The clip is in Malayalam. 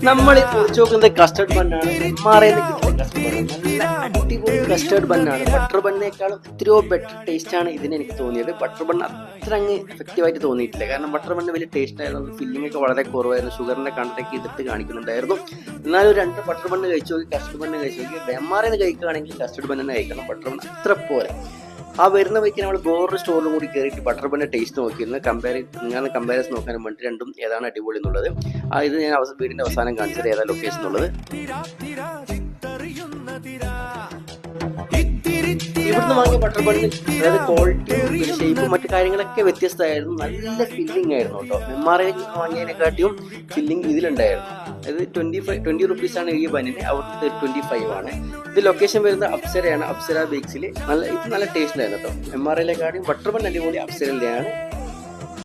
നമ്മൾ കുറിച്ച് നോക്കുന്നത് കസ്റ്റർഡ് ബണ്ണാണ്. എംആർഐന്ന് കിട്ടുന്ന കസ്റ്റർഡ് ബണ്ണ് നല്ല അടിപൊളി കസ്റ്റർഡ് ബണ്ണാണ്. ബട്ടർ ബണ്ണിനേക്കാളും എത്രയോ ബെറ്റർ ടേസ്റ്റ് ആണ് ഇതിന് എനിക്ക് തോന്നിയത്. ബട്ടർ ബണ്ണ് അത്ര അങ്ങ് എഫക്റ്റീവായിട്ട് തോന്നിയിട്ടില്ല. കാരണം ബട്ടർ ബണ്ണ് വലിയ ടേസ്റ്റ് ആയിരുന്നു, ഫില്ലിംഗ് ഒക്കെ വളരെ കുറവായിരുന്നു, ഷുഗറിന്റെ കണ്ടൊക്കെ ഇതിട്ട് കാണിക്കുന്നുണ്ടായിരുന്നു. എന്നാലും 2 ബട്ടർ ബണ്ണ് കഴിച്ചു നോക്കി, കസ്റ്റർഡ് ബണ്ണ് കഴിച്ചു നോക്കി. എംആർഐന്ന് കഴിക്കുകയാണെങ്കിൽ കസ്റ്റർഡ് ബണ്ണ് കഴിക്കണം, ബട്ടർ ബണ്ണ് അത്ര പോലെ. ആ വരുന്ന വഴിക്ക് നമ്മൾ വേറൊരു സ്റ്റോറിലും കൂടി കയറിയിട്ട് ബട്ടർ ബണ്ണിന്റെ ടേസ്റ്റ് നോക്കിയിരുന്നു. കമ്പാരിസൺ നോക്കാനും വേണ്ടി രണ്ടും ഏതാണ് അടിപൊളി എന്നുള്ളത്. ഇത് ഞാൻ വീടിന്റെ അവസാനം കാണിച്ചത് ഏതാ ലൊക്കേഷൻ എന്നുള്ളത്. ഇവിടുന്ന് വാങ്ങിയ ബട്ടർ ബണ്ണിന് അതായത് ക്വാളിറ്റിയും ഷേപ്പും മറ്റു കാര്യങ്ങളൊക്കെ വ്യത്യസ്തമായിരുന്നു. നല്ല ഫില്ലിംഗ് ആയിരുന്നു കേട്ടോ. എംആർഐ വാങ്ങിയതിനെക്കാട്ടിയും ഫില്ലിംഗ് ഇതിലുണ്ടായിരുന്നു. അത് 20 റുപ്പീസാണ് ഈ ബണ്ണിന്, അവിടുത്തെ 25 ആണ്. ഇത് ലൊക്കേഷൻ വരുന്നത് അപ്സരയാണ്, അപ്സര ബേക്സിൽ. ഇത് നല്ല ടേസ്റ്റ് ആയിരുന്നു കേട്ടോ. എംആർഐയിലെക്കാട്ടിയും ബട്ടർ ബൺ അടിപൊളി അപ്സരയിലാണ്.